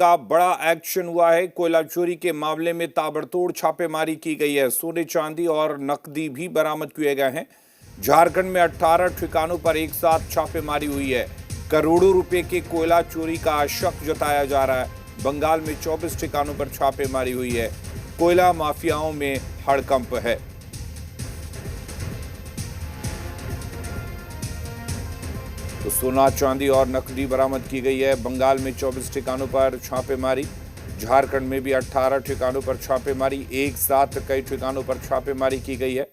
का बड़ा एक्शन हुआ है। कोयला चोरी के मामले में ताबड़तोड़ छापेमारी की गई है। सोने चांदी और नकदी भी बरामद किए गए हैं। झारखंड में 18 ठिकानों पर एक साथ छापेमारी हुई है। करोड़ों रुपए के कोयला चोरी का शक जताया जा रहा है। बंगाल में 24 ठिकानों पर छापेमारी हुई है। कोयला माफियाओं में हड़कंप है। तो सोना चांदी और नकदी बरामद की गई है। बंगाल में 24 ठिकानों पर छापेमारी, झारखंड में भी 18 ठिकानों पर छापेमारी, एक साथ कई ठिकानों पर छापेमारी की गई है।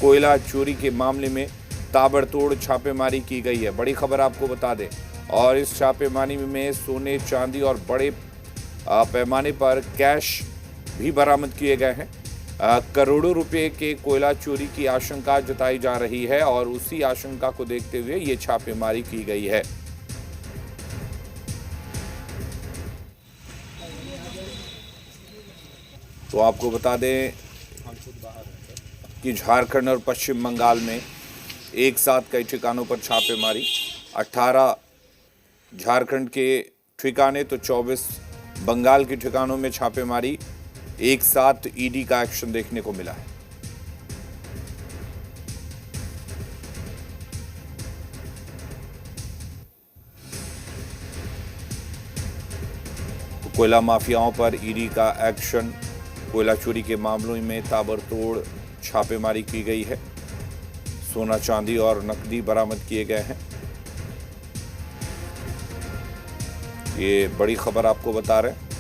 कोयला चोरी के मामले में ताबड़तोड़ छापेमारी की गई है। बड़ी खबर आपको बता दें, और इस छापेमारी में सोने चांदी और बड़े पैमाने पर कैश भी बरामद किए गए हैं। करोड़ों रुपए के कोयला चोरी की आशंका जताई जा रही है और उसी आशंका को देखते हुए ये छापेमारी की गई है। तो आपको बता दें कि झारखंड और पश्चिम बंगाल में एक साथ कई ठिकानों पर छापेमारी, 18 झारखंड के ठिकाने तो 24 बंगाल के ठिकानों में छापेमारी, एक साथ ईडी का एक्शन देखने को मिला है। तो कोयला माफियाओं पर ईडी का एक्शन, कोयला चोरी के मामलों में ताबड़तोड़ छापेमारी की गई है। सोना चांदी और नकदी बरामद किए गए हैं। ये बड़ी खबर आपको बता रहे हैं।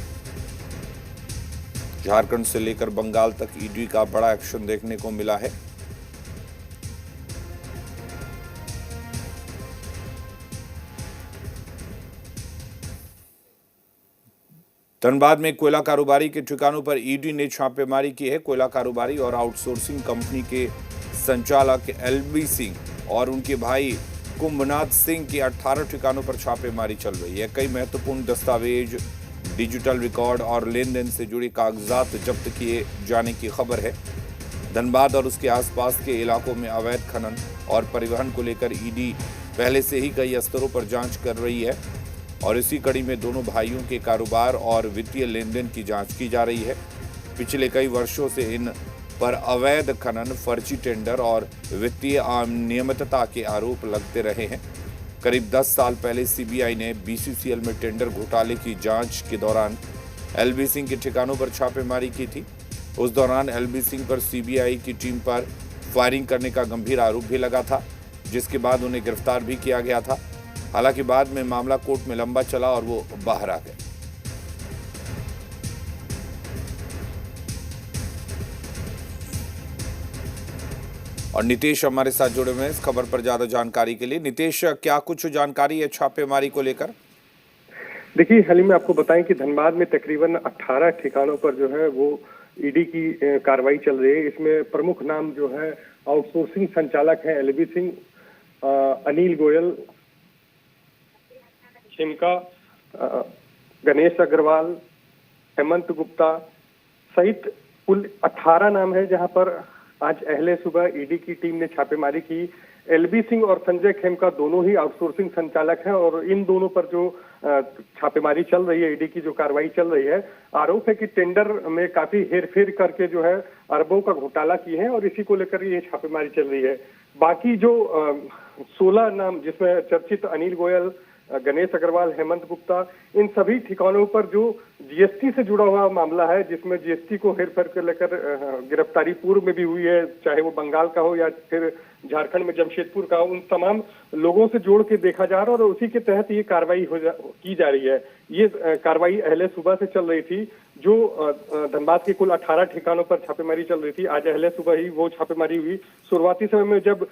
झारखंड से लेकर बंगाल तक ईडी का बड़ा एक्शन देखने को मिला है। धनबाद में कोयला कारोबारी के ठिकानों पर ईडी ने छापेमारी की है। कोयला कारोबारी और आउटसोर्सिंग कंपनी के संचालक एलबी सिंह और उनके भाई कुंभनाथ सिंह के 18 ठिकानों पर छापेमारी चल रही है। कई महत्वपूर्ण दस्तावेज, डिजिटल रिकॉर्ड और लेन देन से जुड़ी कागजात जब्त किए जाने की खबर है। धनबाद और उसके आसपास के इलाकों में अवैध खनन और परिवहन को लेकर ईडी पहले से ही कई स्तरों पर जांच कर रही है और इसी कड़ी में दोनों भाइयों के कारोबार और वित्तीय लेन देन की जांच की जा रही है। पिछले कई वर्षों से इन पर अवैध खनन, फर्जी टेंडर और वित्तीय अनियमितता के आरोप लगते रहे हैं। करीब 10 साल पहले सीबीआई ने बीसीसीएल में टेंडर घोटाले की जांच के दौरान एलबी सिंह के ठिकानों पर छापेमारी की थी। उस दौरान एलबी सिंह पर सीबीआई की टीम पर फायरिंग करने का गंभीर आरोप भी लगा था, जिसके बाद उन्हें गिरफ्तार भी किया गया था। हालांकि बाद में मामला कोर्ट में लंबा चला और वो बाहर आ गए। और नितेश हमारे साथ जुड़े हुए हैं इस खबर पर ज्यादा जानकारी के लिए। नितेश, क्या कुछ जानकारी है छापेमारी को लेकर? देखिए, हाल ही में आपको बताएं कि धनबाद में तकरीबन 18 ठिकानों पर जो है वो ईडी की कार्रवाई चल रही है। इसमें प्रमुख नाम जो है आउटसोर्सिंग संचालक हैं एलबी सिंह, अनिल गोयल, खेमका, गणेश अग्रवाल, हेमंत गुप्ता सहित कुल 18 नाम है, जहां पर आज अहले सुबह ईडी की टीम ने छापेमारी की। एलबी सिंह और संजय खेमका दोनों ही आउटसोर्सिंग संचालक हैं और इन दोनों पर जो छापेमारी चल रही है, ईडी की जो कार्रवाई चल रही है, आरोप है कि टेंडर में काफी हेरफेर करके जो है अरबों का घोटाला किए हैं और इसी को लेकर ये छापेमारी चल रही है। बाकी जो 16 नाम, जिसमें चर्चित अनिल गोयल, गणेश अग्रवाल, हेमंत गुप्ता, इन सभी ठिकानों पर जो जीएसटी से जुड़ा हुआ मामला है, जिसमें जीएसटी को हेरफेर कर लेकर गिरफ्तारी पूर्व में भी हुई है, चाहे वो बंगाल का हो या फिर झारखंड में जमशेदपुर का, उन तमाम लोगों से जोड़ के देखा जा रहा है और उसी के तहत ये कार्रवाई की जा रही है। ये कार्रवाई अहले सुबह से चल रही थी। जो धनबाद के कुल 18 ठिकानों पर छापेमारी चल रही थी, आज अहले सुबह ही वो छापेमारी हुई। शुरुआती समय में जब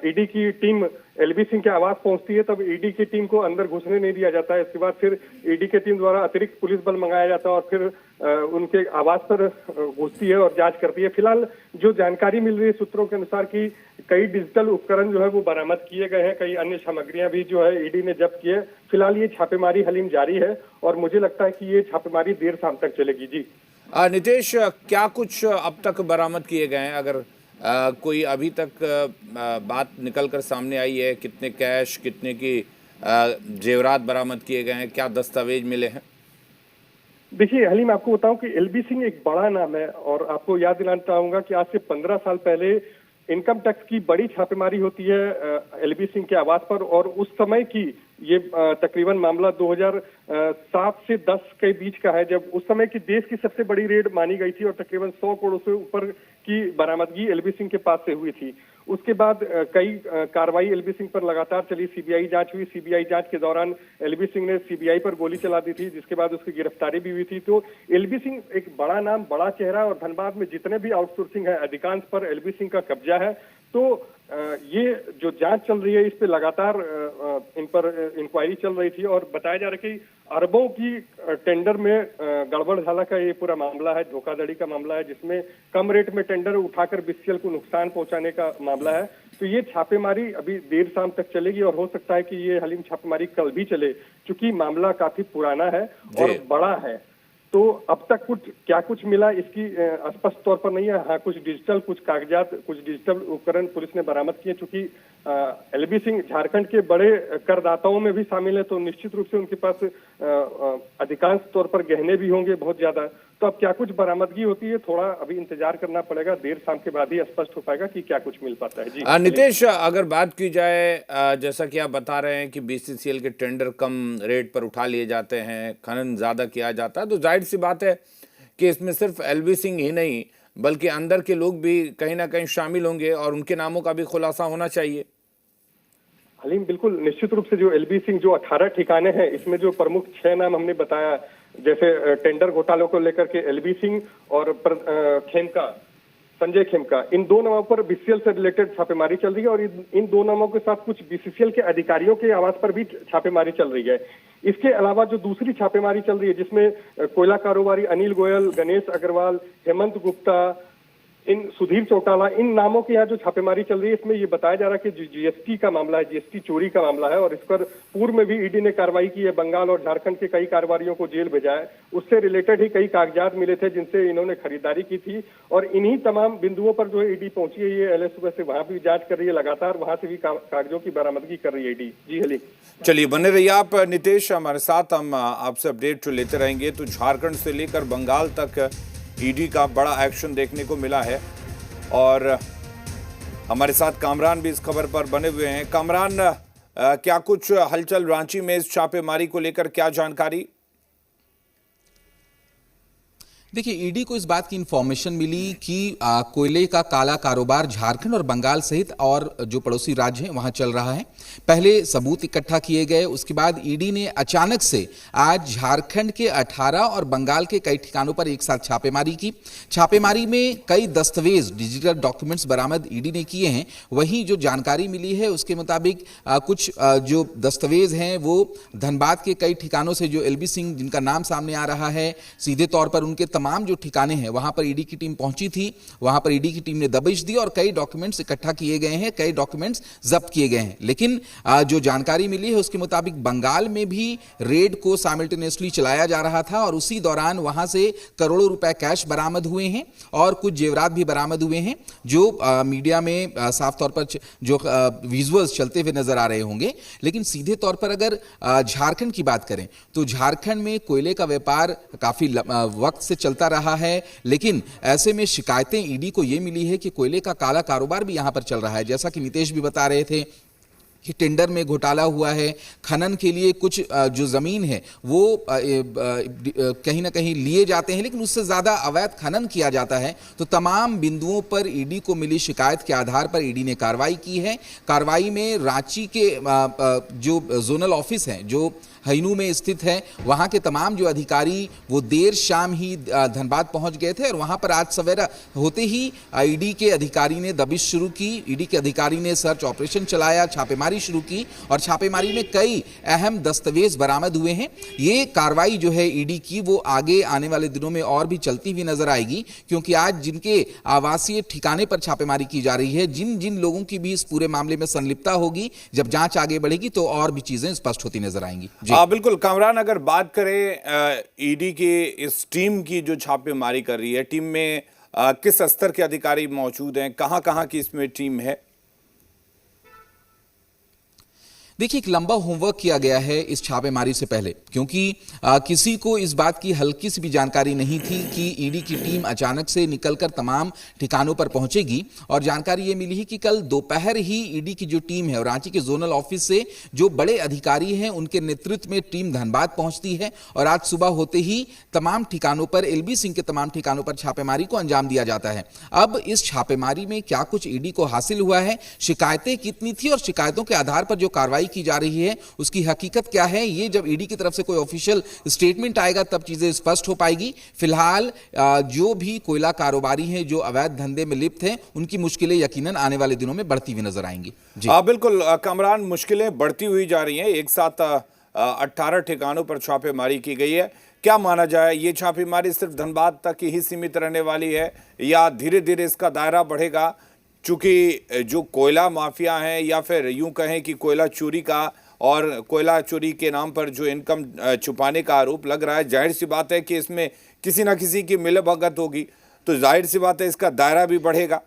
ईडी की टीम एलबी सिंह के आवास पहुंचती है, तब ईडी की टीम को अंदर घुसने नहीं दिया जाता है। इसके बाद फिर ईडी की टीम द्वारा अतिरिक्त पुलिस बल मंगाया जाता है और फिर उनके आवास पर घुसती है और जांच करती है। फिलहाल जो जानकारी मिल रही है सूत्रों के अनुसार कि कई डिजिटल उपकरण जो है वो बरामद किए गए हैं, कई अन्य सामग्रियां भी जो है ईडी ने जब्त की है। फिलहाल ये छापेमारी हलीम जारी है और मुझे लगता है कि ये छापेमारी देर शाम तक चलेगी। जी नितेश, क्या कुछ अब तक बरामद किए गए हैं? अगर कोई अभी तक बात निकल कर सामने आई है, कितने कैश, कितने की जेवरात बरामद किए गए हैं, क्या दस्तावेज मिले हैं? देखिए हलीम, आपको बताऊं कि एलबी सिंह एक बड़ा नाम है, और आपको याद दिलाना चाहूंगा कि आज से 15 साल पहले इनकम टैक्स की बड़ी छापेमारी होती है एलबी सिंह के आवास पर, और उस समय की ये तकरीबन मामला 2007 से 10 के बीच का है, जब उस समय की देश की सबसे बड़ी रेड मानी गई थी और तकरीबन 100 करोड़ से ऊपर की बरामदगी एलबी सिंह के पास से हुई थी। उसके बाद कई कार्रवाई एलबी सिंह पर लगातार चली, सीबीआई जांच हुई। सीबीआई जांच के दौरान एलबी सिंह ने सीबीआई पर गोली चला दी थी, जिसके बाद उसकी गिरफ्तारी भी हुई थी। तो एलबी सिंह एक बड़ा नाम, बड़ा चेहरा, और धनबाद में जितने भी आउटसोर्सिंग है अधिकांश पर एलबी सिंह का कब्जा है। तो ये जो जांच चल रही है, इस पे लगातार इन पर इंक्वायरी चल रही थी, और बताया जा रहा है कि अरबों की टेंडर में गड़बड़ झाला का ये पूरा मामला है, धोखाधड़ी का मामला है, जिसमें कम रेट में टेंडर उठाकर बीसीएल को नुकसान पहुंचाने का मामला है। तो ये छापेमारी अभी देर शाम तक चलेगी, और हो सकता है कि ये हलीम छापेमारी कल भी चले, क्योंकि मामला काफी पुराना है और बड़ा है। तो अब तक क्या कुछ मिला इसकी स्पष्ट तौर पर नहीं है। हाँ, कुछ कागजात, कुछ डिजिटल उपकरण पुलिस ने बरामद किए। चूंकि एलबी सिंह झारखंड के बड़े करदाताओं में भी शामिल है, तो निश्चित रूप से उनके पास अधिकांश तौर पर गहने भी होंगे बहुत ज्यादा। तो अब क्या कुछ बरामदगी होती है, थोड़ा अभी इंतजार करना पड़ेगा, देर शाम के बाद ही स्पष्ट हो पाएगा कि क्या कुछ मिल पाता है। जी नितेश, अगर बात की जाए, जैसा कि आप बता रहे हैं कि बीसीसीएल के टेंडर कम रेट पर उठा लिए जाते हैं, खनन ज्यादा किया जाता है, तो जाहिर सी बात है कि इसमें सिर्फ एलबी सिंह ही नहीं बल्कि अंदर के लोग भी कहीं ना कहीं शामिल होंगे और उनके नामों का भी खुलासा होना चाहिए। हलीम, बिल्कुल निश्चित रूप से जो एलबी सिंह, जो 18 ठिकाने हैं, इसमें जो प्रमुख 6 नाम हमने बताया, जैसे टेंडर घोटालों को लेकर के एलबी सिंह और संजय खेमका, इन 2 नामों पर बीसीसीएल से रिलेटेड छापेमारी चल रही है, और इन 2 नामों के साथ कुछ बीसीसीएल के अधिकारियों के आवास पर भी छापेमारी चल रही है। इसके अलावा जो दूसरी छापेमारी चल रही है, जिसमें कोयला कारोबारी अनिल गोयल, गणेश अग्रवाल, हेमंत गुप्ता, सुधीर चौटाला, इन नामों के यहाँ जो छापेमारी चल रही है, इसमें ये बताया जा रहा है कि जीएसटी का मामला है, जीएसटी चोरी का मामला है, और इस पर पूर्व में भी ईडी ने कार्रवाई की है। बंगाल और झारखंड के कई कारोबारियों को जेल भेजा है। उससे रिलेटेड ही कई कागजात मिले थे जिनसे इन्होंने खरीदारी की थी, और इन्हीं तमाम बिंदुओं पर जो है ईडी पहुंची है। ये एलए सुबह से वहां भी जांच कर रही है, लगातार वहां से भी कागजों की बरामदगी कर रही है ईडी। जी हली, चलिए बने रहिए आप नितेश हमारे साथ, हम आपसे अपडेट लेते रहेंगे। तो झारखंड से लेकर बंगाल तक ईडी का बड़ा एक्शन देखने को मिला है, और हमारे साथ कामरान भी इस खबर पर बने हुए हैं। कामरान, क्या कुछ हलचल रांची में इस छापेमारी को लेकर, क्या जानकारी? देखिए, ईडी को इस बात की इंफॉर्मेशन मिली कि कोयले का काला कारोबार झारखंड और बंगाल सहित और जो पड़ोसी राज्य हैं वहां चल रहा है। पहले सबूत इकट्ठा किए गए, उसके बाद ईडी ने अचानक से आज झारखंड के 18 और बंगाल के कई ठिकानों पर एक साथ छापेमारी की। छापेमारी में कई दस्तावेज, डिजिटल डॉक्यूमेंट्स बरामद ईडी ने किए हैं। वहीं जो जानकारी मिली है उसके मुताबिक कुछ जो दस्तावेज हैं वो धनबाद के कई ठिकानों से, जो एलबी सिंह जिनका नाम सामने आ रहा है, सीधे तौर पर उनके तमाम जो ठिकाने हैं वहां पर ईडी की टीम पहुंची थी। वहां पर ईडी की टीम ने दबिश दी और कई डॉक्यूमेंट्स इकट्ठा किए गए हैं, कई डॉक्यूमेंट्स जब्त किए गए हैं। लेकिन जो जानकारी मिली है उसके मुताबिक बंगाल में भी रेड को साइमल्टेनियसली चलाया जा रहा था, और उसी दौरान वहां से करोड़ों रुपए कैश बरामद हुए हैं और कुछ जेवरात भी बरामद हुए हैं, जो मीडिया में साफ तौर पर जो विजुअल्स चलते हुए नजर आ रहे होंगे। लेकिन सीधे तौर पर अगर झारखंड की बात करें तो झारखंड में कोयले का व्यापार काफी वक्त से चलता रहा है, लेकिन ऐसे में शिकायतें ईडी को यह मिली है कि कोयले का काला कारोबार भी यहां पर चल रहा है। जैसा कि नितेश भी बता रहे थे कि टेंडर में घोटाला हुआ है, खनन के लिए कुछ जो जमीन है वो कहीं ना कहीं लिए जाते हैं, लेकिन उससे ज्यादा अवैध खनन किया जाता है। तो तमाम बिंदुओं पर ईडी को मिली शिकायत के आधार पर ईडी ने कार्रवाई की है। कार्रवाई में रांची के जो जोनल ऑफिस हैं, जो हईनू में स्थित है, वहां के तमाम जो अधिकारी वो देर शाम ही धनबाद पहुंच गए थे, और वहां पर आज सवेरा होते ही ईडी के अधिकारी ने दबिश शुरू की। ईडी के अधिकारी ने सर्च ऑपरेशन चलाया, छापेमारी शुरू की, और छापेमारी में कई अहम दस्तावेज बरामद हुए हैं। ये कार्रवाई जो है ईडी की वो आगे आने वाले दिनों में और भी चलती हुई नजर आएगी, क्योंकि आज जिनके आवासीय ठिकाने पर छापेमारी की जा रही है, जिन जिन लोगों की भी इस पूरे मामले में संलिप्तता होगी, जब जांच आगे बढ़ेगी तो और भी चीजें स्पष्ट होती नजर आएंगी। बिल्कुल कामरान, अगर बात करें ईडी की इस टीम की जो छापेमारी कर रही है, टीम में किस स्तर के अधिकारी मौजूद हैं, कहां-कहां की इसमें टीम है? देखिए, एक लंबा होमवर्क किया गया है इस छापेमारी से पहले, क्योंकि किसी को इस बात की हल्की सी भी जानकारी नहीं थी कि ईडी की टीम अचानक से निकलकर तमाम ठिकानों पर पहुंचेगी। और जानकारी ये मिली है कि कल दोपहर ही ईडी की जो टीम है और रांची के जोनल ऑफिस से जो बड़े अधिकारी हैं उनके नेतृत्व में टीम धनबाद पहुंचती है और आज सुबह होते ही तमाम ठिकानों पर, एलबी सिंह के तमाम ठिकानों पर छापेमारी को अंजाम दिया जाता है। अब इस छापेमारी में क्या कुछ ईडी को हासिल हुआ है, शिकायतें कितनी थी और शिकायतों के आधार पर जो कार्रवाई की जा रही है उसकी हकीकत क्या है, ये जब ईडी की तरफ से कोई ऑफिशियल स्टेटमेंट आएगा तब चीजें स्पष्ट हो पाएगी। फिलहाल जो भी कोयला कारोबारी हैं, जो अवैध धंधे में लिप्त हैं, उनकी मुश्किलें यकीनन आने वाले दिनों में बढ़ती हुई नजर आएंगी। जी बिल्कुल कामरान, मुश्किलें बढ़ती हुई जा रही हैं। एक साथ 18 ठिकानों पर छापेमारी की गई है। क्या माना जाए, ये छापेमारी सिर्फ धनबाद तक ही सीमित रहने वाली है या धीरे धीरे इसका दायरा बढ़ेगा? चूंकि जो कोयला माफिया हैं या फिर यूं कहें कि कोयला चोरी का और कोयला चोरी के नाम पर जो इनकम छुपाने का आरोप लग रहा है, जाहिर सी बात है कि इसमें किसी ना किसी की मिलीभगत होगी, तो जाहिर सी बात है इसका दायरा भी बढ़ेगा।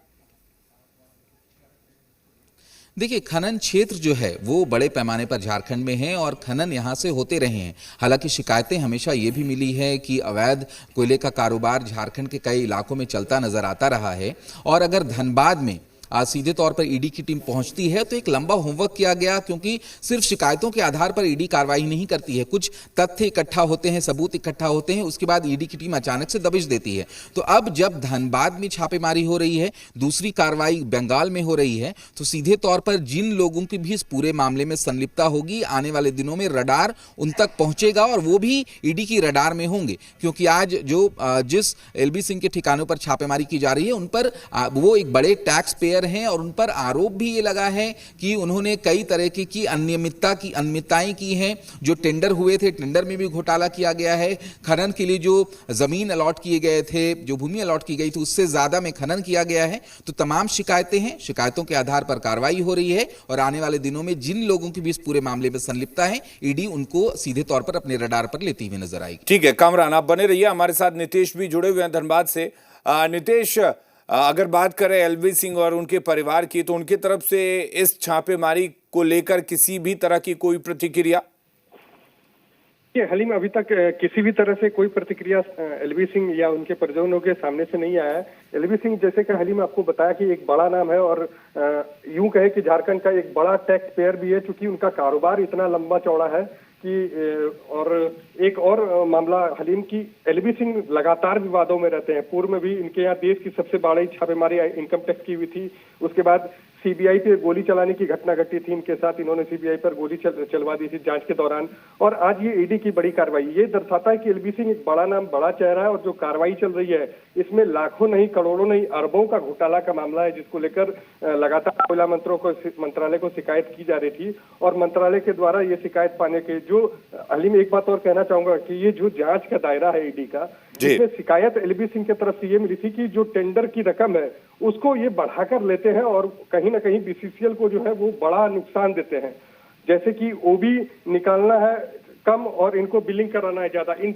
देखिए, खनन क्षेत्र जो है वो बड़े पैमाने पर झारखंड में है और खनन यहाँ से होते रहे हैं। हालांकि शिकायतें हमेशा ये भी मिली है कि अवैध कोयले का कारोबार झारखंड के कई इलाकों में चलता नजर आता रहा है। और अगर धनबाद में सीधे तौर पर ईडी की टीम पहुंचती है तो एक लंबा होमवर्क किया गया, क्योंकि सिर्फ शिकायतों के आधार पर ईडी कार्रवाई नहीं करती है। कुछ तथ्य इकट्ठा होते हैं, सबूत इकट्ठा होते हैं, उसके बाद ईडी की टीम अचानक से दबिश देती है। तो अब जब धनबाद में छापेमारी हो रही है, दूसरी कार्रवाई बंगाल में हो रही है, तो सीधे तौर पर जिन लोगों की भी इस पूरे मामले में संलिप्तता होगी, आने वाले दिनों में रडार उन तक पहुंचेगा और वो भी ईडी की रडार में होंगे। क्योंकि आज जो जिस एलबी सिंह के ठिकानों पर छापेमारी की जा रही है उन पर वो एक बड़े टैक्स पेयर हैं और उन पर आरोप भी ये लगा है कि उन्होंने कई तरह की अनियमितताएं की हैं। जो टेंडर हुए थे, टेंडर में भी घोटाला किया गया है। खनन के लिए जो जमीन अलॉट किए गए थे, जो भूमि अलॉट की गई थी, उससे ज्यादा में खनन किया गया है। तो तमाम शिकायतें हैं, शिकायतों के आधार पर कार्रवाई हो रही है और आने वाले दिनों में जिन लोगों की भी इस पूरे मामले में संलिप्तता है, ईडी उनको सीधे तौर पर अपने रडार पर लेती हुई नजर आएगी। ठीक है कामरान, आप बने रहिए हमारे साथ। नीतीश भी जुड़े हुए हैं धनबाद से। नीतीश, अगर बात करें एलबी सिंह और उनके परिवार की, तो उनकी तरफ से इस छापेमारी को लेकर किसी भी तरह की कोई प्रतिक्रिया? हलीम, अभी तक किसी भी तरह से कोई प्रतिक्रिया एलबी सिंह या उनके परिजनों के सामने से नहीं आया है। एलबी सिंह, जैसे कि हलीम आपको बताया, कि एक बड़ा नाम है और यूं कहे कि झारखंड का एक बड़ा टैक्स पेयर भी है, क्योंकि उनका कारोबार इतना लंबा चौड़ा है कि और एक और मामला हलीम की, एलबी सिंह लगातार विवादों में रहते हैं। पूर्व में भी इनके यहाँ देश की सबसे बड़ी छापेमारी इनकम टैक्स की हुई थी। उसके बाद सीबीआई पे गोली चलाने की घटना घटी थी इनके साथ, इन्होंने सीबीआई पर गोली चलवा दी थी जांच के दौरान। और आज ये ईडी की बड़ी कार्रवाई, ये दर्शाता है कि एलबी सिंह एक बड़ा नाम, बड़ा चेहरा है और जो कार्रवाई चल रही है इसमें लाखों नहीं, करोड़ों नहीं, अरबों का घोटाला का मामला है, जिसको लेकर लगातार कोयला मंत्रालय को शिकायत की जा रही थी। और मंत्रालय के द्वारा ये शिकायत पाने के जो हलीम, एक बात और कहना चाहूंगा कि ये जो जांच का दायरा है ईडी का, जिसमें शिकायत एलबी सिंह की तरफ से ये मिली थी कि जो टेंडर की रकम है उसको ये बढ़ाकर लेते हैं और कहीं ना कहीं बीसीसीएल को जो है वो बड़ा नुकसान देते हैं। जैसे कि ओबी निकालना है कम और इनको बिलिंग कराना है ज्यादा। इन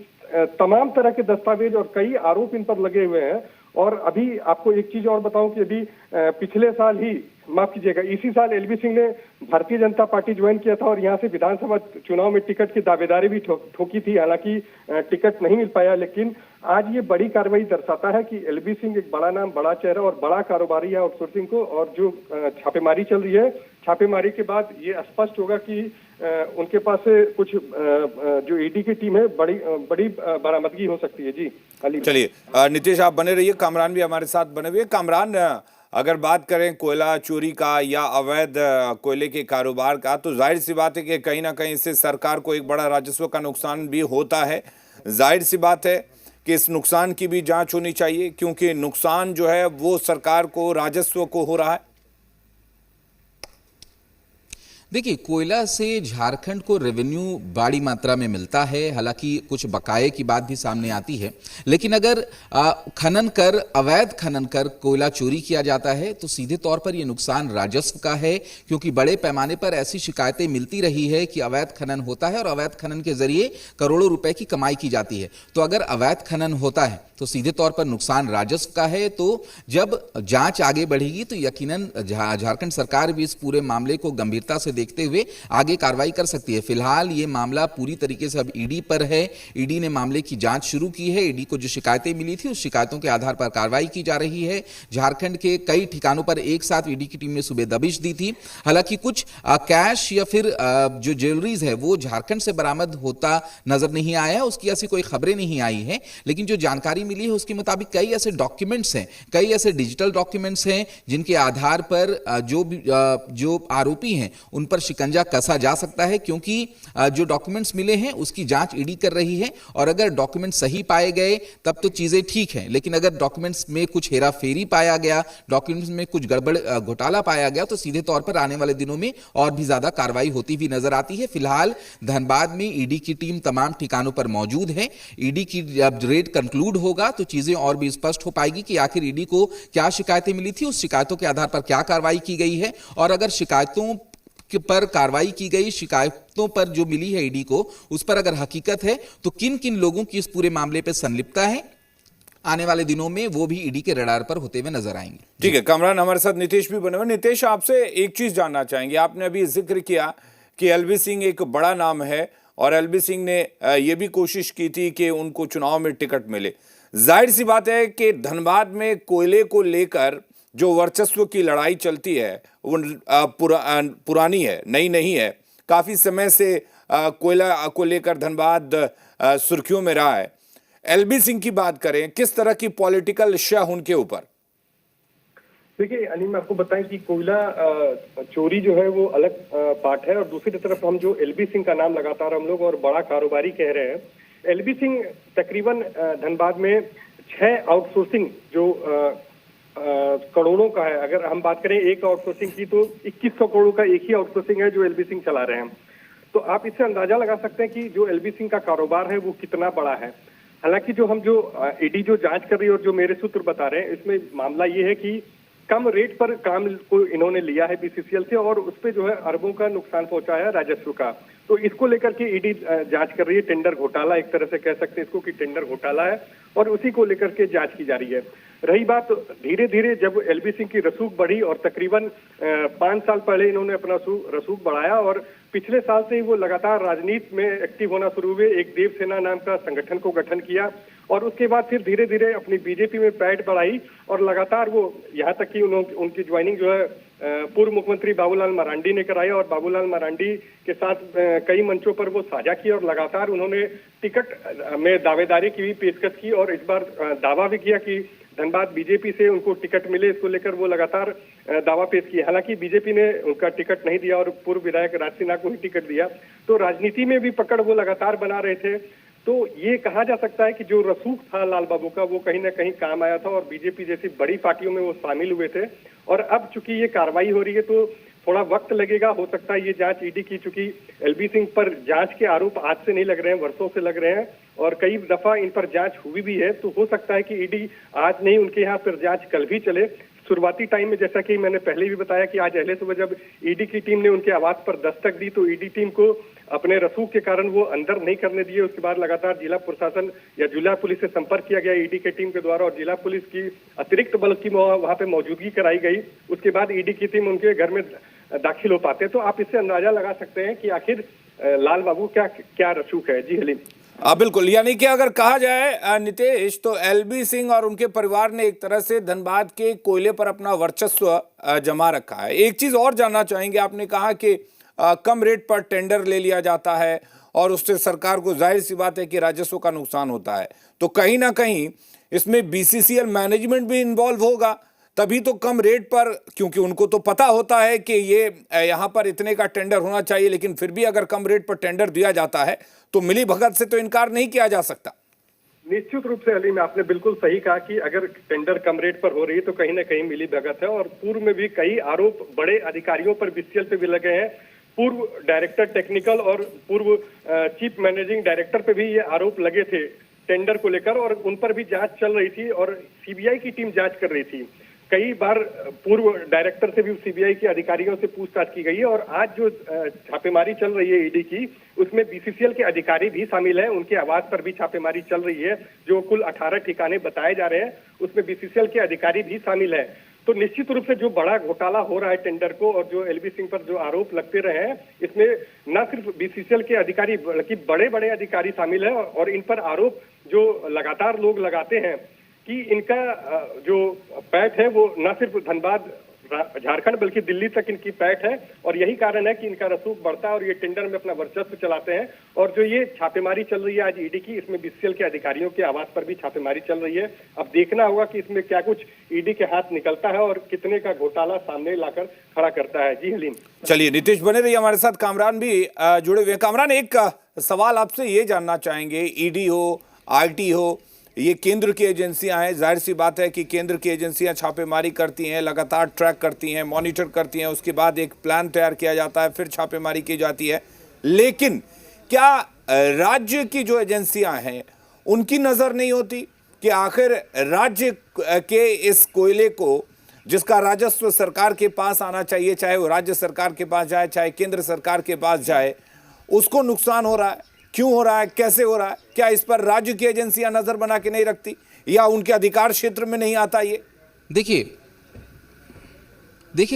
तमाम तरह के दस्तावेज और कई आरोप इन पर लगे हुए हैं। और अभी आपको एक चीज और बताऊं कि अभी पिछले साल ही, माफ कीजिएगा, इसी साल एलबी सिंह ने भारतीय जनता पार्टी ज्वाइन किया था और यहाँ से विधानसभा चुनाव में टिकट की दावेदारी भी ठोकी थी। हालांकि टिकट नहीं मिल पाया, लेकिन आज ये बड़ी कार्रवाई दर्शाता है कि एलबी सिंह एक बड़ा नाम, बड़ा चेहरा और बड़ा कारोबारी है आउटसोर्सिंग को। और जो छापेमारी चल रही है, छापेमारी के बाद ये स्पष्ट होगा कि उनके पास से कुछ जो ईडी की टीम है, बड़ी बरामदगी हो सकती है। जी चलिए नीतीश, आप बने रहिए, कामरान भी हमारे साथ बने हुए। कामरान, अगर बात करें कोयला चोरी का या अवैध कोयले के कारोबार का, तो जाहिर सी बात है कि कहीं ना कहीं इससे सरकार को एक बड़ा राजस्व का नुकसान भी होता है। जाहिर सी बात है कि इस नुकसान की भी जांच होनी चाहिए, क्योंकि नुकसान जो है वो सरकार को, राजस्व को हो रहा है। देखिए, कोयला से झारखंड को रेवेन्यू बड़ी मात्रा में मिलता है। हालांकि कुछ बकाये की बात भी सामने आती है, लेकिन अगर खनन कर, अवैध खनन कर कोयला चोरी किया जाता है तो सीधे तौर पर यह नुकसान राजस्व का है, क्योंकि बड़े पैमाने पर ऐसी शिकायतें मिलती रही है कि अवैध खनन होता है और अवैध खनन के जरिए करोड़ों रुपए की कमाई की जाती है। तो अगर अवैध खनन होता है तो सीधे तौर पर नुकसान राजस्व का है। तो जब जांच आगे बढ़ेगी तो यकीनन झारखंड सरकार भी इस पूरे मामले को गंभीरता से देखते हुए आगे कार्रवाई कर सकती है। फिलहाल ये मामला पूरी तरीके से अब ईडी पर है। ईडी ने मामले की जांच शुरू की है। ईडी को जो शिकायतें मिली थी उस शिकायतों के आधार पर कार्रवाई की जा रही है। झारखंड के कई ठिकानों पर एक साथ ईडी की टीम ने सुबह दबिश दी थी। हालांकि कुछ कैश या फिर जो ज्वेलरीज है वो झारखंड से बरामद होता नजर नहीं आया है, उसकी ऐसी कोई खबरें नहीं आई है। लेकिन जो जानकारी मिली है उसके मुताबिक कई ऐसे डॉक्यूमेंट्स हैं, कई ऐसे डिजिटल डॉक्यूमेंट्स हैं जिनके आधार पर जो आरोपी हैं उन पर शिकंजा कसा जा सकता है, क्योंकि जो डॉक्यूमेंट्स मिले हैं उसकी जांच ईडी कर रही है। और अगर डॉक्यूमेंट सही पाए गए तब तो चीजें ठीक हैं, लेकिन अगर डॉक्यूमेंट्स में कुछ हेराफेरी पाया गया, डॉक्यूमेंट्स में कुछ गड़बड़ घोटाला पाया गया, तो सीधे तौर पर आने वाले दिनों में और भी ज्यादा कार्रवाई होती हुई नजर आती है। फिलहाल धनबाद में ईडी की टीम तमाम ठिकानों पर मौजूद है। ईडी की जब रेड कंक्लूड होगा तो चीजें और भी स्पष्ट हो पाएगी कि आखिर ईडी को क्या शिकायतें मिली थी, उस शिकायतों के आधार पर क्या कार्रवाई की गई है, और अगर शिकायतों पर कार्रवाई की गई, शिकायतों पर जो मिली है ईडी को उस पर अगर हकीकत है तो किन किन लोगों की इस पूरे मामले पर संलिप्तता है, आने वाले दिनों में वो भी ईडी के रडार पर होते हुए नजर आएंगे। ठीक है कामरान, हमारे साथ नितेश भी बने हुए। नितेश, आपसे एक चीज जानना चाहेंगे। आपने अभी जिक्र किया कि एलबी सिंह एक बड़ा नाम है और एलबी सिंह ने यह भी कोशिश की थी कि उनको चुनाव में टिकट मिले। जाहिर सी बात है कि धनबाद में कोयले को लेकर जो वर्चस्व की लड़ाई चलती है वो पुरानी है, नई नहीं है। काफी समय से कोयला को लेकर धनबाद सुर्खियों में रहा है। एलबी सिंह की बात करें, किस तरह की पॉलिटिकल शह उनके ऊपर? देखिए अनिल, मैं आपको बताएं कि कोयला चोरी जो है वो अलग पार्ट है, और दूसरी तरफ हम जो एलबी सिंह का नाम लगातार हम लोग और बड़ा कारोबारी कह रहे हैं। एलबी सिंह तकरीबन धनबाद में 6 आउटसोर्सिंग जो करोड़ों का है। अगर हम बात करें एक आउटसोर्सिंग की तो 2100 करोड़ का एक ही आउटसोर्सिंग है जो एलबी सिंह चला रहे हैं। तो आप इससे अंदाजा लगा सकते हैं कि जो एलबी सिंह का कारोबार है वो कितना बड़ा है। हालांकि जो ईडी जो जांच कर रही है और जो मेरे सूत्र बता रहे हैं, इसमें मामला ये है कि कम रेट पर काम को इन्होंने लिया है बीसीसीएल से और उस पे जो है अरबों का नुकसान पहुंचाया है राजस्व का। तो इसको लेकर के ईडी जांच कर रही है। टेंडर घोटाला एक तरह से कह सकते हैं इसको कि टेंडर घोटाला है, और उसी को लेकर के जांच की जा रही है। रही बात धीरे धीरे जब एलबी सिंह की रसूख बढ़ी और तकरीबन 5 साल पहले इन्होंने अपना रसूख बढ़ाया और पिछले साल से ही वो लगातार राजनीति में एक्टिव होना शुरू हुए। एक देव सेना नाम का संगठन को गठन किया और उसके बाद फिर धीरे धीरे अपनी बीजेपी में पैठ बढ़ाई और लगातार वो यहाँ तक कि उनकी ज्वाइनिंग जो है पूर्व मुख्यमंत्री बाबूलाल मरांडी ने कराया और बाबूलाल मरांडी के साथ कई मंचों पर वो साझा की और लगातार उन्होंने टिकट में दावेदारी की भी पेशकश की और इस बार दावा भी किया कि धनबाद बीजेपी से उनको टिकट मिले। इसको लेकर वो लगातार दावा पेश किया। हालांकि बीजेपी ने उनका टिकट नहीं दिया और पूर्व विधायक राज सिन्हा को ही टिकट दिया। तो राजनीति में भी पकड़ वो लगातार बना रहे थे। तो ये कहा जा सकता है कि जो रसूख था लाल बाबू का वो कहीं ना कहीं काम आया था और बीजेपी जैसी बड़ी पार्टियों में वो शामिल हुए थे। और अब चूंकि ये कार्रवाई हो रही है तो थोड़ा वक्त लगेगा। हो सकता है ये जांच ईडी की, चूंकि एलबी सिंह पर जांच के आरोप आज से नहीं लग रहे हैं, वर्षों से लग रहे हैं और कई दफा इन पर जांच हुई भी है। तो हो सकता है कि ईडी आज नहीं, उनके यहाँ पर जांच कल भी चले। शुरुआती टाइम में जैसा कि मैंने पहले भी बताया कि आज अहले सुबह जब ईडी की टीम ने उनके आवास पर दस्तक दी तो ईडी टीम को अपने रसूख के कारण वो अंदर नहीं करने दिए। उसके बाद लगातार जिला प्रशासन या जिला पुलिस से संपर्क किया गया ईडी के टीम के द्वारा और जिला पुलिस की अतिरिक्त बल की वहां पे मौजूदगी कराई गई। उसके बाद ईडी की टीम उनके घर में दाखिल हो पाते। तो आप इससे अंदाजा लगा सकते हैं कि आखिर लाल बाबू क्या रसूख है। जी हलीम, बिल्कुल, यानी कि अगर कहा जाए नितेश तो एलबी सिंह और उनके परिवार ने एक तरह से धनबाद के कोयले पर अपना वर्चस्व जमा रखा है। एक चीज और जानना चाहेंगे, आपने कहा कि कम रेट पर टेंडर ले लिया जाता है और उससे सरकार को जाहिर सी बात है कि राजस्व का नुकसान होता है। तो कहीं ना कहीं इसमें बीसीसीएल मैनेजमेंट भी इन्वॉल्व होगा, तभी तो कम रेट पर, क्योंकि उनको तो पता होता है कि ये यहाँ पर इतने का टेंडर होना चाहिए, लेकिन फिर भी अगर कम रेट पर टेंडर दिया जाता है तो मिली भगत से तो इनकार नहीं किया जा सकता। निश्चित रूप से अली, में आपने बिल्कुल सही कहा कि अगर टेंडर कम रेट पर हो रही है तो कहीं ना कहीं मिली भगत है। और पूर्व में भी कई आरोप बड़े अधिकारियों पर बीसीसीएल पे भी लगे हैं। पूर्व डायरेक्टर टेक्निकल और पूर्व चीफ मैनेजिंग डायरेक्टर पे भी ये आरोप लगे थे टेंडर को लेकर और उन पर भी जांच चल रही थी और सीबीआई की टीम जांच कर रही थी। कई बार पूर्व डायरेक्टर से भी सीबीआई के अधिकारियों से पूछताछ की गई है और आज जो छापेमारी चल रही है ईडी की, उसमें बीसीसीएल के अधिकारी भी शामिल हैं। उनके आवास पर भी छापेमारी चल रही है। जो कुल 18 ठिकाने बताए जा रहे हैं उसमें बीसीसीएल के अधिकारी भी शामिल हैं। तो निश्चित रूप से जो बड़ा घोटाला हो रहा है टेंडर को और जो एलबी सिंह पर जो आरोप लगते रहे हैं, इसमें न सिर्फ बीसीसीएल के अधिकारी बल्कि बड़े बड़े अधिकारी शामिल हैं और इन पर आरोप जो लगातार लोग लगाते हैं कि इनका जो पैठ है वो न सिर्फ धनबाद झारखंड बल्कि दिल्ली तक इनकी पैठ है और यही कारण है कि इनका रसूख बढ़ता है और ये टेंडर में अपना वर्चस्व चलाते हैं। और जो ये छापेमारी चल रही है आज ईडी की, इसमें बीसीसीएल के अधिकारियों के आवास पर भी छापेमारी चल रही है। अब देखना होगा कि इसमें क्या कुछ ईडी के हाथ निकलता है और कितने का घोटाला सामने लाकर खड़ा करता है। जी हलीम। चलिए नीतीश बने रहिए हमारे साथ। कामरान भी जुड़े हुए हैं। कामरान, एक सवाल आपसे ये जानना चाहेंगे, ईडी हो, आरटी हो, ये केंद्र की एजेंसियां हैं, जाहिर सी बात है कि केंद्र की एजेंसियां छापेमारी करती हैं, लगातार ट्रैक करती हैं, मॉनिटर करती हैं, उसके बाद एक प्लान तैयार किया जाता है, फिर छापेमारी की जाती है। लेकिन क्या राज्य की जो एजेंसियां हैं उनकी नज़र नहीं होती कि आखिर राज्य के इस कोयले को, जिसका राजस्व सरकार के पास आना चाहिए, चाहे वो राज्य सरकार के पास जाए चाहे केंद्र सरकार के पास जाए, उसको नुकसान हो रहा है? क्यों हो रहा है, कैसे हो रहा है? क्या इस पर राज्य की एजेंसियां नजर बना के नहीं रखती या उनके अधिकार क्षेत्र में नहीं आता? ये देखिए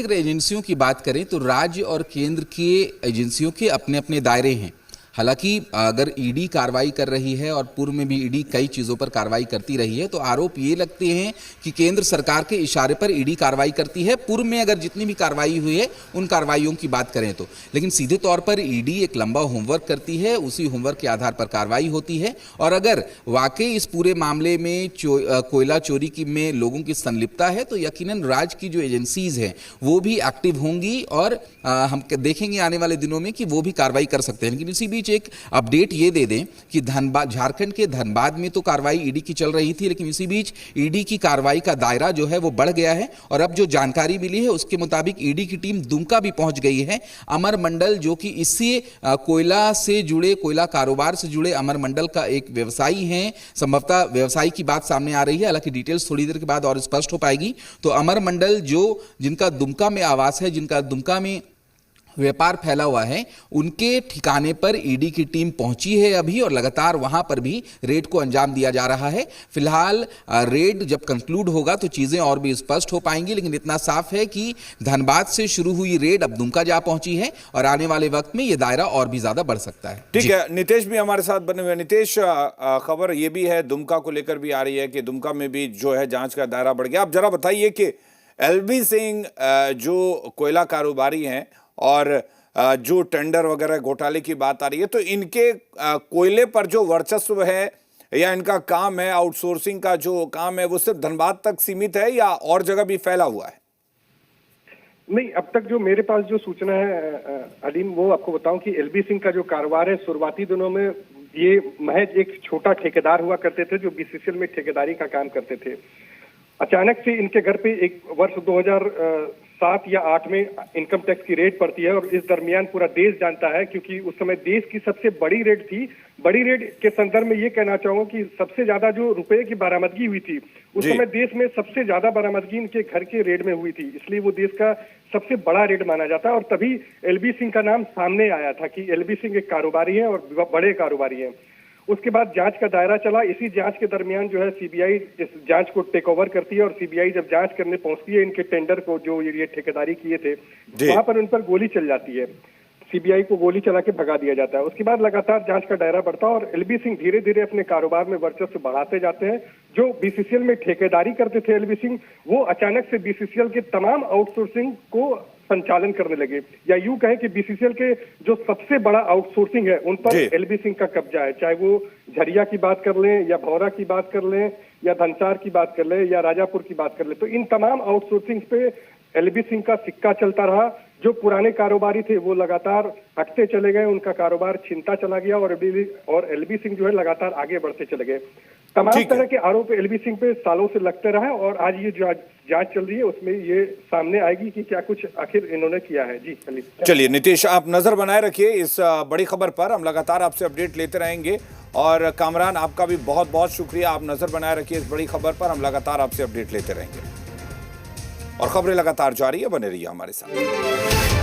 अगर एजेंसियों की बात करें तो राज्य और केंद्र की एजेंसियों के अपने अपने दायरे हैं। हालांकि अगर ईडी कार्रवाई कर रही है और पूर्व में भी ईडी कई चीज़ों पर कार्रवाई करती रही है, तो आरोप ये लगते हैं कि केंद्र सरकार के इशारे पर ईडी कार्रवाई करती है। पूर्व में अगर जितनी भी कार्रवाई हुई है उन कार्रवाइयों की बात करें तो, लेकिन सीधे तौर पर ईडी एक लंबा होमवर्क करती है, उसी होमवर्क के आधार पर कार्रवाई होती है। और अगर वाकई इस पूरे मामले में कोयला चोरी की में लोगों की संलिप्तता है तो यकीनन राज्य की जो एजेंसीज हैं वो भी एक्टिव होंगी और हम देखेंगे आने वाले दिनों में कि वो भी कार्रवाई कर सकते हैं। लेकिन इसी बीच एक अपडेट ये दे दें कि धनबाद, झारखंड के धनबाद में तो कार्रवाई ईडी की चल रही थी, लेकिन इसी बीच ईडी की कार्रवाई का दायरा जो है वो बढ़ गया है और अब जो जानकारी मिली है उसके मुताबिक ईडी की टीम दुमका भी पहुंच गई है। अमर मंडल, जो कि इसी कोयला से जुड़े, कोयला कारोबार से जुड़े अमर मंडल का एक व्यवसायी है, संभवतः व्यवसायी की बात सामने आ रही है, हालांकि डिटेल्स थोड़ी देर के बाद और स्पष्ट हो पाएगी। तो अमर मंडल जिनका दुमका में आवास है, जिनका दुमका में व्यापार फैला हुआ है, उनके ठिकाने पर ईडी की टीम पहुंची है अभी और लगातार वहां पर भी रेड को अंजाम दिया जा रहा है। फिलहाल रेड जब कंक्लूड होगा तो चीजें और भी स्पष्ट हो पाएंगी, लेकिन इतना साफ है कि धनबाद से शुरू हुई रेड अब दुमका जा पहुंची है और आने वाले वक्त में यह दायरा और भी ज्यादा बढ़ सकता है। ठीक है, नितेश भी हमारे साथ बने हुए। नितेश, खबर ये भी है दुमका को लेकर भी आ रही है कि दुमका में भी जो है जांच का दायरा बढ़ गया। आप जरा बताइए कि एलबी सिंह जो कोयला कारोबारी हैं और जो टेंडर वगैरह घोटाले की बात आ रही है, तो इनके कोयले पर जो वर्चस्व है या इनका काम है, आउटसोर्सिंग का जो काम है, वो सिर्फ धनबाद तक सीमित है या और जगह भी फैला हुआ है? नहीं, अब तक जो मेरे पास जो सूचना है अलीम, वो आपको बताऊं कि एलबी सिंह का जो कारोबार है, शुरुआती दिनों में ये महज एक छोटा ठेकेदार हुआ करते थे जो बीसीसीएल में ठेकेदारी का काम करते थे। अचानक से इनके घर पे एक वर्ष 2007 या 8 में इनकम टैक्स की रेड पड़ती है और इस दरमियान पूरा देश जानता है, क्योंकि उस समय देश की सबसे बड़ी रेड थी। बड़ी रेड के संदर्भ में ये कहना चाहूंगा कि सबसे ज्यादा जो रुपए की बरामदगी हुई थी उस समय देश में सबसे ज्यादा बरामदगी इनके घर के रेड में हुई थी, इसलिए वो देश का सबसे बड़ा रेड माना जाता है। और तभी एलबी सिंह का नाम सामने आया था कि एलबी सिंह एक कारोबारी है और बड़े कारोबारी हैं। उसके बाद जांच का दायरा चला। इसी जांच के दरमियान जो है सीबीआई इस जांच को टेक ओवर करती है और सीबीआई जब जांच करने पहुंचती है इनके टेंडर को जो ये ठेकेदारी किए थे, वहां पर उन पर गोली चल जाती है। सीबीआई को गोली चला के भगा दिया जाता है। उसके बाद लगातार जांच का दायरा बढ़ता है और एलबी सिंह धीरे धीरे अपने कारोबार में वर्चस्व बढ़ाते जाते हैं। जो बीसीसीएल में ठेकेदारी करते थे एलबी सिंह, वो अचानक से बीसीसीएल के तमाम आउटसोर्सिंग को संचालन करने लगे, या यूं कहें कि बीसीसीएल के जो सबसे बड़ा आउटसोर्सिंग है उन पर एलबी सिंह का कब्जा है। चाहे वो झरिया की बात कर लें या भौरा की बात कर लें या धनसार की बात कर लें या राजापुर की बात कर लें, तो इन तमाम आउटसोर्सिंग पे एलबी सिंह का सिक्का चलता रहा। जो पुराने कारोबारी थे वो लगातार हटते चले गए, उनका कारोबार छिनता चला गया और एलबी सिंह जो है लगातार आगे बढ़ते चले गए। तमाम तरह के आरोप एलबी सिंह पे सालों से लगते रहे और आज ये जांच चल रही है, उसमें ये सामने आएगी कि क्या कुछ आखिर इन्होंने किया है। जी चलिए नीतीश, आप नजर बनाए रखिए इस बड़ी खबर पर, हम लगातार आपसे अपडेट लेते रहेंगे। और कामरान, आपका भी बहुत बहुत शुक्रिया, आप नजर बनाए रखिए इस बड़ी खबर पर, हम लगातार आपसे अपडेट लेते रहेंगे। और खबरें लगातार जारी है, बने रहिए हमारे साथ।